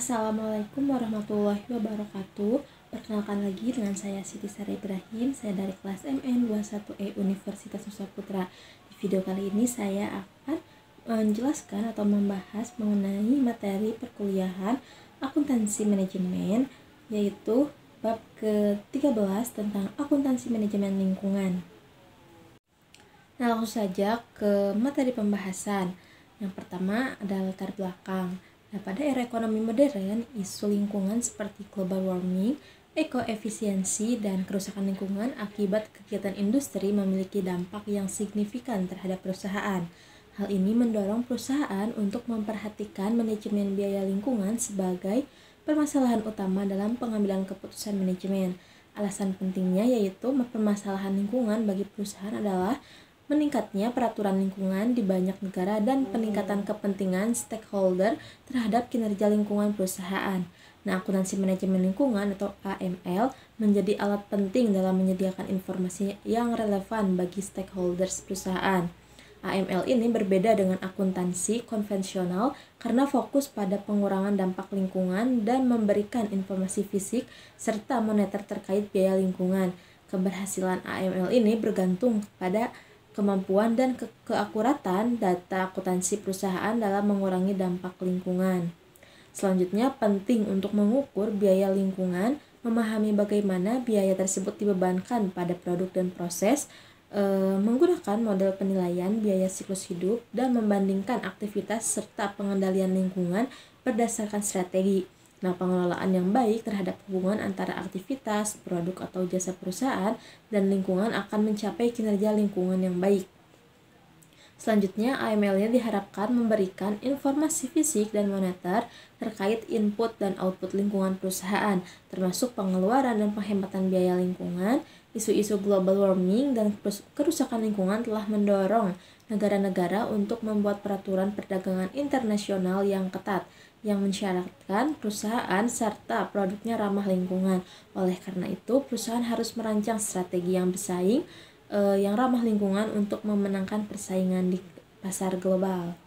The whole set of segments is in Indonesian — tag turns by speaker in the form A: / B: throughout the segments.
A: Assalamualaikum warahmatullahi wabarakatuh. Perkenalkan lagi dengan saya Siti Sara Ibrahim. Saya dari kelas MN21E Universitas Nusa Putra. Di video kali ini saya akan menjelaskan atau membahas mengenai materi perkuliahan akuntansi manajemen, yaitu bab ke-13 tentang akuntansi manajemen lingkungan. Nah, langsung saja ke materi pembahasan. Yang pertama adalah latar belakang. Nah, pada era ekonomi modern, isu lingkungan seperti global warming, ekoefisiensi, dan kerusakan lingkungan akibat kegiatan industri memiliki dampak yang signifikan terhadap perusahaan. Hal ini mendorong perusahaan untuk memperhatikan manajemen biaya lingkungan sebagai permasalahan utama dalam pengambilan keputusan manajemen. Alasan pentingnya yaitu permasalahan lingkungan bagi perusahaan adalah meningkatnya peraturan lingkungan di banyak negara dan peningkatan kepentingan stakeholder terhadap kinerja lingkungan perusahaan. Nah, akuntansi manajemen lingkungan atau AML menjadi alat penting dalam menyediakan informasi yang relevan bagi stakeholders perusahaan. AML ini berbeda dengan akuntansi konvensional karena fokus pada pengurangan dampak lingkungan dan memberikan informasi fisik serta moneter terkait biaya lingkungan. Keberhasilan AML ini bergantung pada kemampuan dan keakuratan data akuntansi perusahaan dalam mengurangi dampak lingkungan. Selanjutnya, penting untuk mengukur biaya lingkungan, memahami bagaimana biaya tersebut dibebankan pada produk dan proses, menggunakan model penilaian biaya siklus hidup, dan membandingkan aktivitas serta pengendalian lingkungan berdasarkan strategi. Nah, pengelolaan yang baik terhadap hubungan antara aktivitas, produk atau jasa perusahaan, dan lingkungan akan mencapai kinerja lingkungan yang baik. Selanjutnya, AML-nya diharapkan memberikan informasi fisik dan moneter terkait input dan output lingkungan perusahaan, termasuk pengeluaran dan penghematan biaya lingkungan. Isu-isu global warming dan kerusakan lingkungan telah mendorong negara-negara untuk membuat peraturan perdagangan internasional yang ketat, yang mensyaratkan perusahaan serta produknya ramah lingkungan. Oleh karena itu, perusahaan harus merancang strategi yang bersaing, yang ramah lingkungan untuk memenangkan persaingan di pasar global.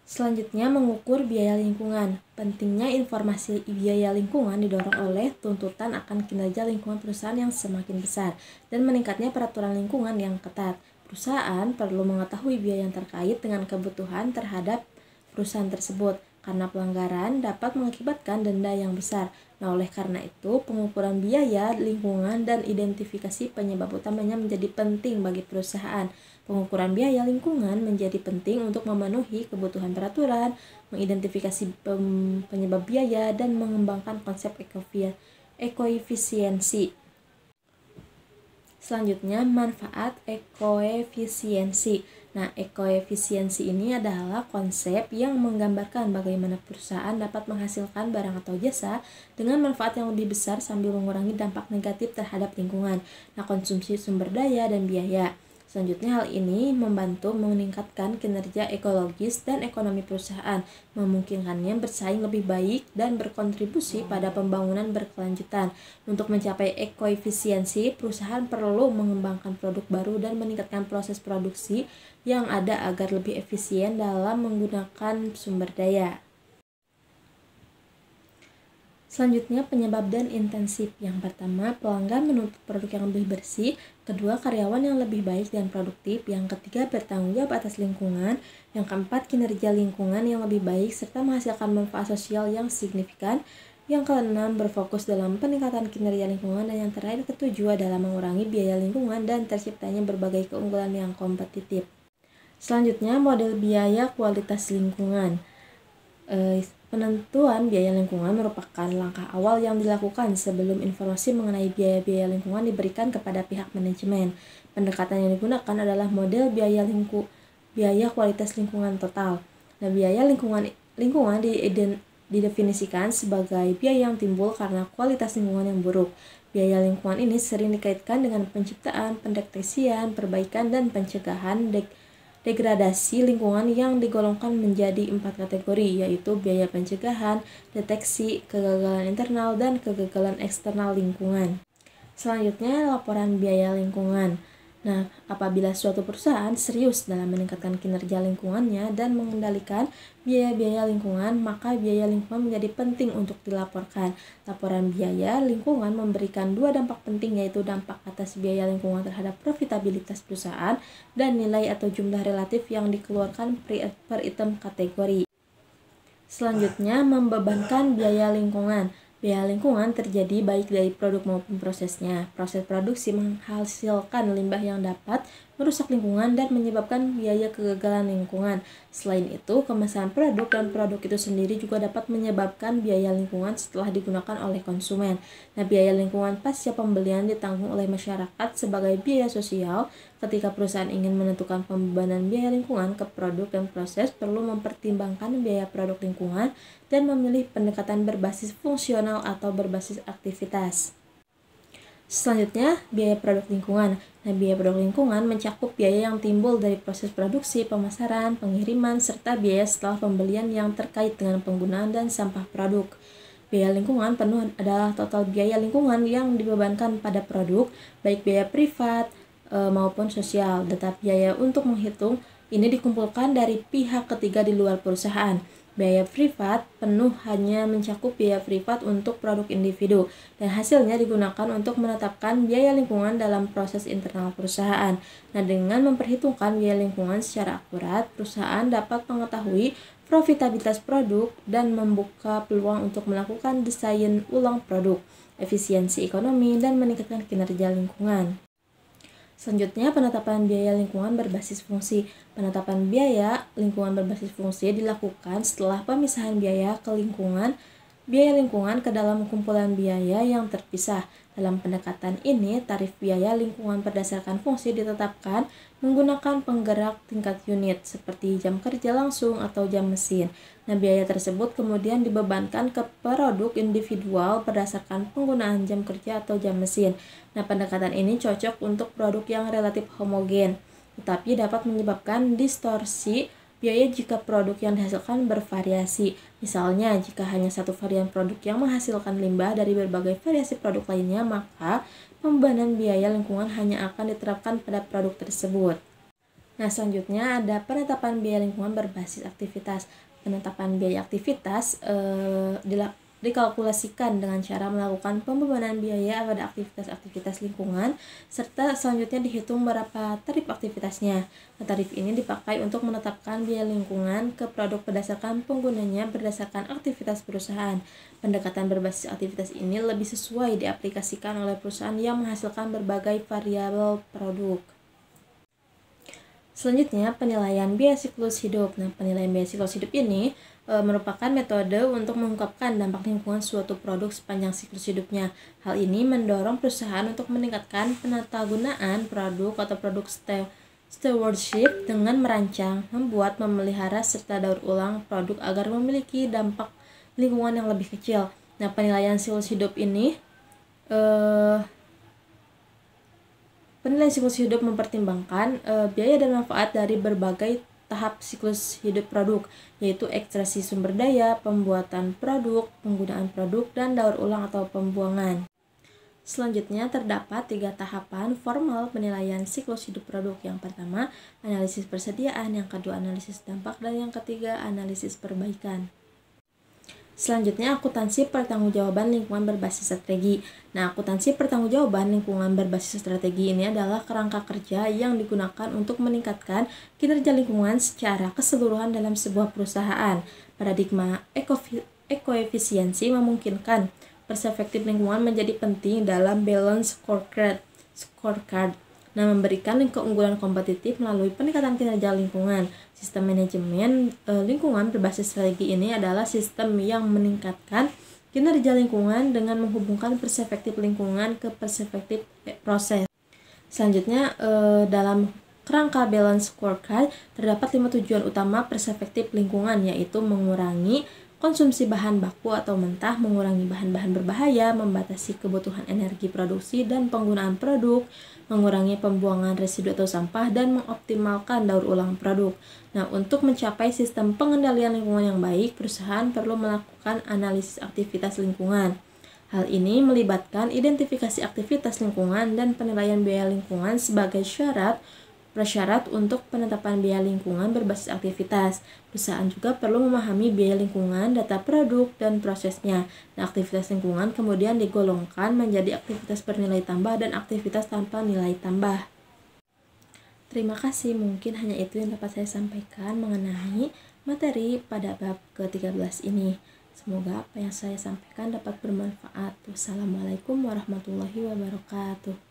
A: Selanjutnya, mengukur biaya lingkungan. Pentingnya informasi biaya lingkungan didorong oleh tuntutan akan kinerja lingkungan perusahaan yang semakin besar dan meningkatnya peraturan lingkungan yang ketat. Perusahaan perlu mengetahui biaya yang terkait dengan kebutuhan terhadap perusahaan tersebut, karena pelanggaran dapat mengakibatkan denda yang besar. Nah, oleh karena itu, pengukuran biaya lingkungan dan identifikasi penyebab utamanya menjadi penting bagi perusahaan. Pengukuran biaya lingkungan menjadi penting untuk memenuhi kebutuhan peraturan, mengidentifikasi penyebab biaya, dan mengembangkan konsep ekoefisiensi. Selanjutnya, manfaat ekoefisiensi. Nah, ekoefisiensi ini adalah konsep yang menggambarkan bagaimana perusahaan dapat menghasilkan barang atau jasa dengan manfaat yang lebih besar sambil mengurangi dampak negatif terhadap lingkungan, nah konsumsi sumber daya dan biaya. Selanjutnya, hal ini membantu meningkatkan kinerja ekologis dan ekonomi perusahaan, memungkinkannya bersaing lebih baik dan berkontribusi pada pembangunan berkelanjutan. Untuk mencapai ekoefisiensi, perusahaan perlu mengembangkan produk baru dan meningkatkan proses produksi yang ada agar lebih efisien dalam menggunakan sumber daya. Selanjutnya, penyebab dan intensif. Yang pertama, pelanggan menuntut produk yang lebih bersih. Kedua, karyawan yang lebih baik dan produktif. Yang ketiga, bertanggung jawab atas lingkungan. Yang keempat, kinerja lingkungan yang lebih baik serta menghasilkan manfaat sosial yang signifikan. Yang keenam, berfokus dalam peningkatan kinerja lingkungan. Dan yang terakhir, ketujuh adalah mengurangi biaya lingkungan dan terciptanya berbagai keunggulan yang kompetitif. Selanjutnya, model biaya kualitas lingkungan. Penentuan biaya lingkungan merupakan langkah awal yang dilakukan sebelum informasi mengenai biaya-biaya lingkungan diberikan kepada pihak manajemen. Pendekatan yang digunakan adalah model biaya kualitas lingkungan total. Nah, biaya lingkungan didefinisikan sebagai biaya yang timbul karena kualitas lingkungan yang buruk. Biaya lingkungan ini sering dikaitkan dengan penciptaan, pendeteksian, perbaikan, dan pencegahan degradasi lingkungan yang digolongkan menjadi 4 kategori, yaitu biaya pencegahan, deteksi, kegagalan internal, dan kegagalan eksternal lingkungan. Selanjutnya, laporan biaya lingkungan. Nah, apabila suatu perusahaan serius dalam meningkatkan kinerja lingkungannya dan mengendalikan biaya-biaya lingkungan, maka biaya lingkungan menjadi penting untuk dilaporkan. Laporan biaya lingkungan memberikan dua dampak penting, yaitu dampak atas biaya lingkungan terhadap profitabilitas perusahaan dan nilai atau jumlah relatif yang dikeluarkan per item kategori. Selanjutnya, membebankan biaya lingkungan. Biaya lingkungan terjadi baik dari produk maupun prosesnya. Proses produksi menghasilkan limbah yang dapat merusak lingkungan dan menyebabkan biaya kegagalan lingkungan. Selain itu, kemasan produk dan produk itu sendiri juga dapat menyebabkan biaya lingkungan setelah digunakan oleh konsumen. Nah, biaya lingkungan pasca pembelian ditanggung oleh masyarakat sebagai biaya sosial. Ketika perusahaan ingin menentukan pembebanan biaya lingkungan ke produk dan proses, perlu mempertimbangkan biaya produk lingkungan dan memilih pendekatan berbasis fungsional atau berbasis aktivitas. Selanjutnya, biaya produk lingkungan. Nah, biaya produk lingkungan mencakup biaya yang timbul dari proses produksi, pemasaran, pengiriman, serta biaya setelah pembelian yang terkait dengan penggunaan dan sampah produk. Biaya lingkungan penuh adalah total biaya lingkungan yang dibebankan pada produk, baik biaya privat maupun sosial. Data biaya untuk menghitung ini dikumpulkan dari pihak ketiga di luar perusahaan. Biaya privat penuh hanya mencakup biaya privat untuk produk individu, dan hasilnya digunakan untuk menetapkan biaya lingkungan dalam proses internal perusahaan. Nah, dengan memperhitungkan biaya lingkungan secara akurat, perusahaan dapat mengetahui profitabilitas produk dan membuka peluang untuk melakukan desain ulang produk, efisiensi ekonomi, dan meningkatkan kinerja lingkungan. Selanjutnya, penetapan biaya lingkungan berbasis fungsi. Penetapan biaya lingkungan berbasis fungsi dilakukan setelah pemisahan biaya lingkungan ke dalam kumpulan biaya yang terpisah. Dalam pendekatan ini, tarif biaya lingkungan berdasarkan fungsi ditetapkan menggunakan penggerak tingkat unit seperti jam kerja langsung atau jam mesin. Nah, biaya tersebut kemudian dibebankan ke produk individual berdasarkan penggunaan jam kerja atau jam mesin. Nah, pendekatan ini cocok untuk produk yang relatif homogen, tetapi dapat menyebabkan distorsi biaya jika produk yang dihasilkan bervariasi. Misalnya, jika hanya satu varian produk yang menghasilkan limbah dari berbagai variasi produk lainnya, maka pembebanan biaya lingkungan hanya akan diterapkan pada produk tersebut. Nah, selanjutnya ada penetapan biaya lingkungan berbasis aktivitas. Penetapan biaya aktivitas dikalkulasikan dengan cara melakukan pembebanan biaya pada aktivitas-aktivitas lingkungan, serta selanjutnya dihitung berapa tarif aktivitasnya. Nah, tarif ini dipakai untuk menetapkan biaya lingkungan ke produk berdasarkan penggunanya berdasarkan aktivitas perusahaan. Pendekatan berbasis aktivitas ini lebih sesuai diaplikasikan oleh perusahaan yang menghasilkan berbagai variabel produk. Selanjutnya, penilaian biaya siklus hidup. Nah, penilaian biaya siklus hidup ini merupakan metode untuk mengungkapkan dampak lingkungan suatu produk sepanjang siklus hidupnya. Hal ini mendorong perusahaan untuk meningkatkan penatagunaan produk atau produk stewardship dengan merancang, membuat, memelihara, serta daur ulang produk agar memiliki dampak lingkungan yang lebih kecil. Nah, penilaian siklus hidup ini penilaian siklus hidup mempertimbangkan biaya dan manfaat dari berbagai tahap siklus hidup produk, yaitu ekstraksi sumber daya, pembuatan produk, penggunaan produk, dan daur ulang atau pembuangan. Selanjutnya, terdapat 3 tahapan formal penilaian siklus hidup produk. Yang pertama, analisis persediaan, yang kedua, analisis dampak, dan yang ketiga, analisis perbaikan. Selanjutnya, akuntansi pertanggungjawaban lingkungan berbasis strategi. Nah, akuntansi pertanggungjawaban lingkungan berbasis strategi ini adalah kerangka kerja yang digunakan untuk meningkatkan kinerja lingkungan secara keseluruhan dalam sebuah perusahaan. Paradigma ekoefisiensi memungkinkan perspektif lingkungan menjadi penting dalam balance scorecard. Nah, memberikan keunggulan kompetitif melalui peningkatan kinerja lingkungan. Sistem manajemen lingkungan berbasis strategi ini adalah sistem yang meningkatkan kinerja lingkungan dengan menghubungkan perspektif lingkungan ke perspektif proses. Selanjutnya, dalam kerangka balance scorecard terdapat 5 tujuan utama perspektif lingkungan, yaitu mengurangi konsumsi bahan baku atau mentah, mengurangi bahan-bahan berbahaya, membatasi kebutuhan energi produksi dan penggunaan produk, mengurangi pembuangan residu atau sampah, dan mengoptimalkan daur ulang produk. Nah, untuk mencapai sistem pengendalian lingkungan yang baik, perusahaan perlu melakukan analisis aktivitas lingkungan. Hal ini melibatkan identifikasi aktivitas lingkungan dan penilaian biaya lingkungan sebagai prasyarat untuk penetapan biaya lingkungan berbasis aktivitas. Perusahaan juga perlu memahami biaya lingkungan, data produk, dan prosesnya. Nah, aktivitas lingkungan kemudian digolongkan menjadi aktivitas bernilai tambah dan aktivitas tanpa nilai tambah. Terima kasih, mungkin hanya itu yang dapat saya sampaikan mengenai materi pada bab ke-13 ini. Semoga apa yang saya sampaikan dapat bermanfaat. Wassalamualaikum warahmatullahi wabarakatuh.